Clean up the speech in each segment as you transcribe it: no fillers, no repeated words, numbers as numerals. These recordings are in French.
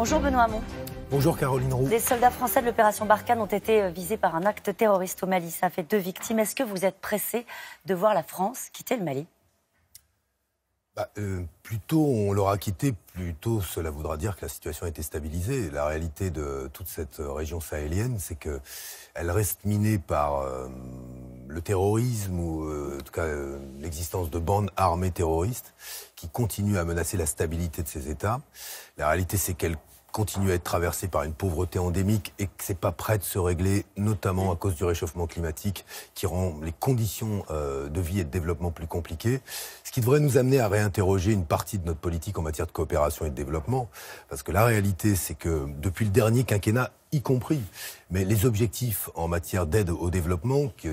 Bonjour Benoît Hamon. Bonjour Caroline Roux. Les soldats français de l'opération Barkhane ont été visés par un acte terroriste au Mali. Ça a fait 2 victimes. Est-ce que vous êtes pressé de voir la France quitter le Mali ? Plus tôt on l'aura quitté, plus tôt cela voudra dire que la situation a été stabilisée. La réalité de toute cette région sahélienne, c'est qu'elle reste minée par le terrorisme ou en tout cas l'existence de bandes armées terroristes qui continuent à menacer la stabilité de ces États. La réalité, c'est qu'elle continue à être traversée par une pauvreté endémique et que c'est pas prêt de se régler, notamment à cause du réchauffement climatique qui rend les conditions de vie et de développement plus compliquées. Ce qui devrait nous amener à réinterroger une partie de notre politique en matière de coopération et de développement. Parce que la réalité, c'est que depuis le dernier quinquennat, y compris, mais les objectifs en matière d'aide au développement, qui,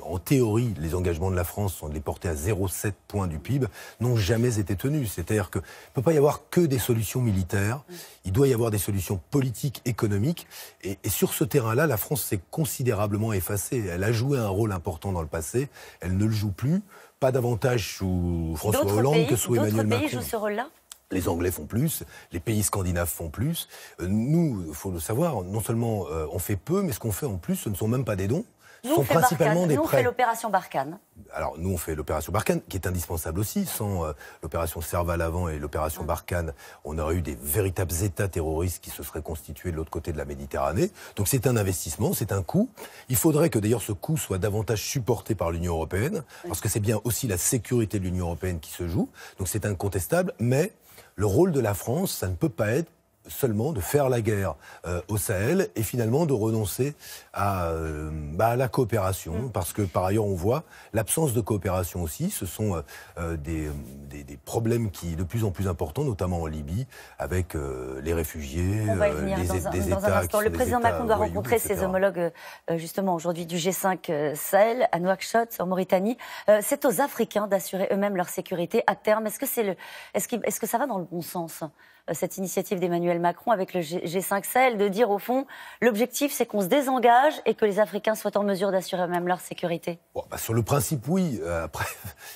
en théorie, les engagements de la France sont de les porter à 0,7 points du PIB, n'ont jamais été tenus. C'est-à-dire qu'il ne peut pas y avoir que des solutions militaires, il doit y avoir des solutions politiques, économiques, et sur ce terrain-là, la France s'est considérablement effacée. Elle a joué un rôle important dans le passé, elle ne le joue plus, pas davantage sous François Hollande que sous Emmanuel Macron. D'autres pays jouent ce rôle-là ? Les Anglais font plus, les pays scandinaves font plus. Nous, il faut le savoir, non seulement on fait peu, mais ce qu'on fait en plus, ce ne sont même pas des dons. Nous, on fait Barkhane. Nous, on fait l'opération Barkhane. Alors, nous, on fait l'opération Barkhane, qui est indispensable aussi. Sans l'opération Serval avant et l'opération Barkhane, on aurait eu des véritables États terroristes qui se seraient constitués de l'autre côté de la Méditerranée. Donc, c'est un investissement, c'est un coût. Il faudrait que, d'ailleurs, ce coût soit davantage supporté par l'Union européenne, parce que c'est bien aussi la sécurité de l'Union européenne qui se joue. Donc, c'est incontestable, mais le rôle de la France, ça ne peut pas être seulement de faire la guerre au Sahel et finalement de renoncer à la coopération, parce que par ailleurs on voit l'absence de coopération aussi, ce sont des problèmes qui de plus en plus importants, notamment en Libye, avec les réfugiés, on va y venir des dans un États. instant. Le président Macron doit rencontrer ses homologues justement aujourd'hui du G5 Sahel à Nouakchott, en Mauritanie. C'est aux Africains d'assurer eux-mêmes leur sécurité à terme. Est-ce que ça va dans le bon sens, cette initiative d'Emmanuel Macron avec le G5 Sahel, de dire au fond, l'objectif c'est qu'on se désengage et que les Africains soient en mesure d'assurer eux-mêmes leur sécurité? Sur le principe, oui. Après,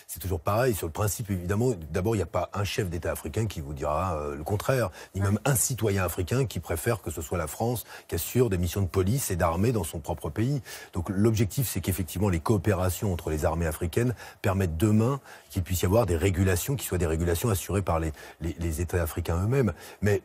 c'est toujours pareil. Sur le principe, évidemment, d'abord, il n'y a pas un chef d'État africain qui vous dira le contraire, ni même un citoyen africain qui préfère que ce soit la France qui assure des missions de police et d'armée dans son propre pays. Donc l'objectif, c'est qu'effectivement, les coopérations entre les armées africaines permettent demain qu'il puisse y avoir des régulations qui soient des régulations assurées par les États africains eux-mêmes. Mais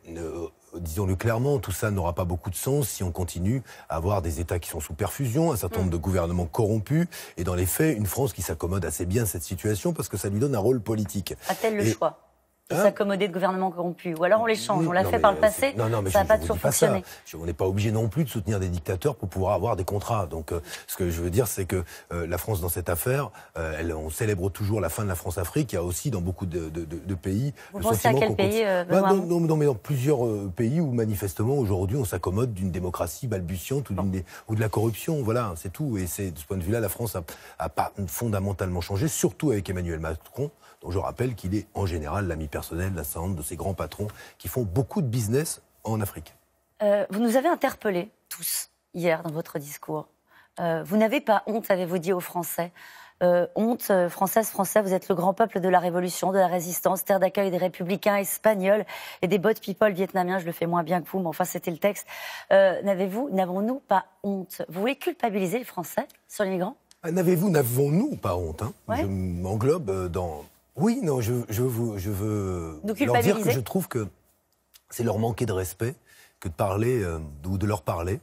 disons-le clairement, tout ça n'aura pas beaucoup de sens si on continue à avoir des États qui sont sous perfusion, un certain nombre de gouvernements corrompus, et dans les faits, une France qui s'accommode assez bien de cette situation parce que ça lui donne un rôle politique. A-t-elle le choix de s'accommoder de gouvernements corrompus? Ou alors on les change, on l'a fait par le passé, ça n'a pas toujours fonctionné. On n'est pas obligé non plus de soutenir des dictateurs pour pouvoir avoir des contrats. Donc ce que je veux dire, c'est que la France, dans cette affaire, on célèbre toujours la fin de la France-Afrique. Il y a aussi dans beaucoup de pays... Vous pensez à quel pays non, mais dans plusieurs pays où manifestement, aujourd'hui, on s'accommode d'une démocratie balbutiante ou de la corruption. Voilà, c'est tout. Et de ce point de vue-là, la France a pas fondamentalement changé, surtout avec Emmanuel Macron, dont je rappelle qu'il est en général l'ami personnel d'un certain nombre de ces grands patrons qui font beaucoup de business en Afrique. Vous nous avez interpellés tous hier dans votre discours. Vous n'avez pas honte, avez-vous dit aux Français. Honte, Françaises, Français, vous êtes le grand peuple de la Révolution, de la Résistance, terre d'accueil des républicains espagnols et des boat people vietnamiens. Je le fais moins bien que vous, mais enfin c'était le texte. N'avons-nous pas honte? Vous voulez culpabiliser les Français sur les migrants? N'avons-nous pas honte, Ouais. Je m'englobe dans... Oui, non, je veux leur dire que je trouve que c'est leur manquer de respect que de parler ou de leur parler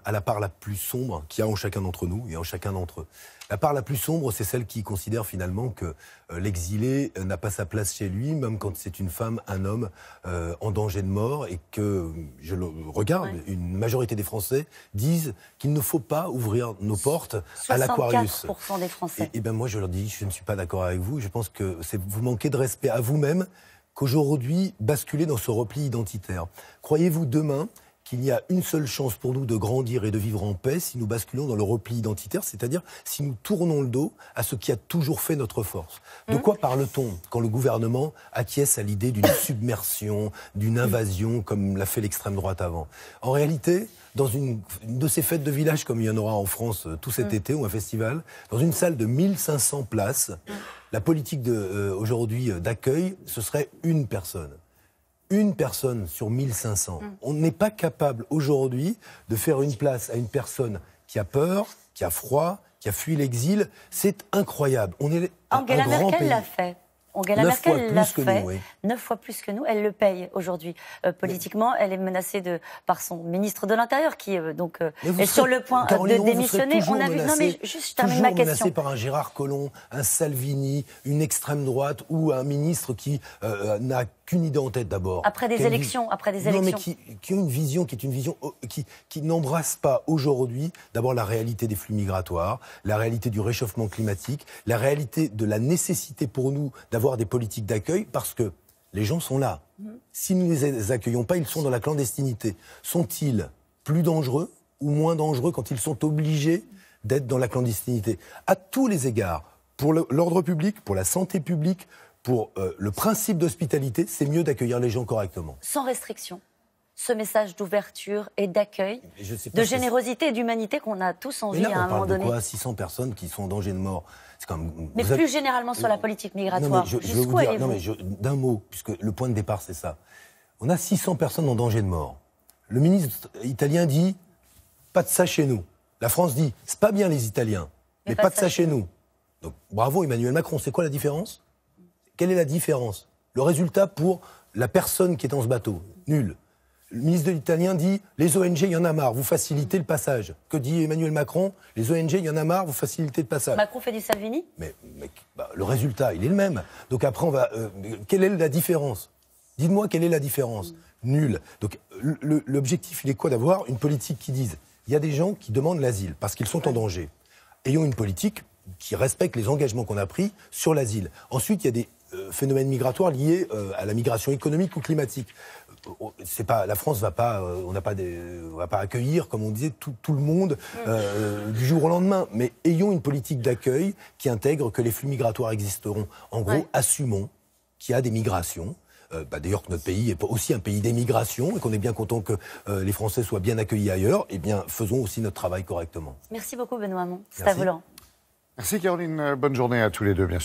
à la part la plus sombre qu'il y a en chacun d'entre nous et en chacun d'entre eux. La part la plus sombre, c'est celle qui considère finalement que l'exilé n'a pas sa place chez lui, même quand c'est une femme, un homme en danger de mort, et que, je le regarde, une majorité des Français disent qu'il ne faut pas ouvrir nos portes à l'Aquarius. 64% des Français. Et ben moi, je leur dis, je ne suis pas d'accord avec vous. Je pense que vous manquez de respect à vous-même qu'aujourd'hui, basculer dans ce repli identitaire. Croyez-vous demain qu'il y a une seule chance pour nous de grandir et de vivre en paix si nous basculons dans le repli identitaire, c'est-à-dire si nous tournons le dos à ce qui a toujours fait notre force. De quoi parle-t-on quand le gouvernement acquiesce à l'idée d'une submersion, d'une invasion, comme l'a fait l'extrême droite avant? En réalité, dans une de ces fêtes de village, comme il y en aura en France tout cet été, ou un festival, dans une salle de 1500 places, la politique aujourd'hui d'accueil, ce serait une personne. une personne sur 1500. On n'est pas capable aujourd'hui de faire une place à une personne qui a peur, qui a froid, qui a fui l'exil. C'est incroyable. On est Angela un grand Merkel pays. l'a fait. Angela 9 fois Merkel l'a plus que fait, nous, oui. 9 fois plus que nous. Elle le paye aujourd'hui. Politiquement, elle est menacée par son ministre de l'Intérieur qui est sur le point Caroline de Roux, vous serez démissionner. toujours Non mais juste je termine ma menacé question. par un Gérard Collomb, un Salvini, une extrême droite ou un ministre qui n'a qu'une idée en tête d'abord. Après des élections. Non, mais qui a une vision qui n'embrasse pas aujourd'hui d'abord la réalité des flux migratoires, la réalité du réchauffement climatique, la réalité de la nécessité pour nous d'avoir des politiques d'accueil parce que les gens sont là. Si nous ne les accueillons pas, ils sont dans la clandestinité. Sont-ils plus dangereux ou moins dangereux quand ils sont obligés d'être dans la clandestinité? À tous les égards, pour l'ordre public, pour la santé publique, pour le principe d'hospitalité, c'est mieux d'accueillir les gens correctement. Sans restriction. Ce message d'ouverture et d'accueil, de générosité et d'humanité qu'on a tous envie à un moment donné. On parle de quoi? 600 personnes qui sont en danger de mort. Mais plus généralement sur la politique migratoire. Jusqu'où allez-vous? D'un mot, puisque le point de départ c'est ça. On a 600 personnes en danger de mort. Le ministre italien dit pas de ça chez nous. La France dit c'est pas bien les Italiens, mais pas de ça chez nous. Donc bravo Emmanuel Macron. C'est quoi la différence? Quelle est la différence? Le résultat pour la personne qui est dans ce bateau? Nul. Le ministre de l'Italien dit « Les ONG, il y en a marre, vous facilitez le passage ». Que dit Emmanuel Macron? « Les ONG, il y en a marre, vous facilitez le passage ». Macron fait du Salvini? Mais le résultat, il est le même. Donc après, on va... quelle est la différence? Dites-moi quelle est la différence? Nulle. Donc l'objectif, il est quoi? D'avoir une politique qui dise « Il y a des gens qui demandent l'asile parce qu'ils sont en danger ». Ayons une politique qui respecte les engagements qu'on a pris sur l'asile. Ensuite, il y a des phénomènes migratoires liés à la migration économique ou climatique. La France va pas accueillir, comme on disait, tout le monde du jour au lendemain. Mais ayons une politique d'accueil qui intègre que les flux migratoires existeront. En gros, assumons qu'il y a des migrations. D'ailleurs que notre pays est aussi un pays d'émigration et qu'on est bien content que les Français soient bien accueillis ailleurs. Eh bien, faisons aussi notre travail correctement. Merci beaucoup Benoît Hamon. C'est à vous, Laurent. Merci Caroline. Bonne journée à tous les deux, bien sûr.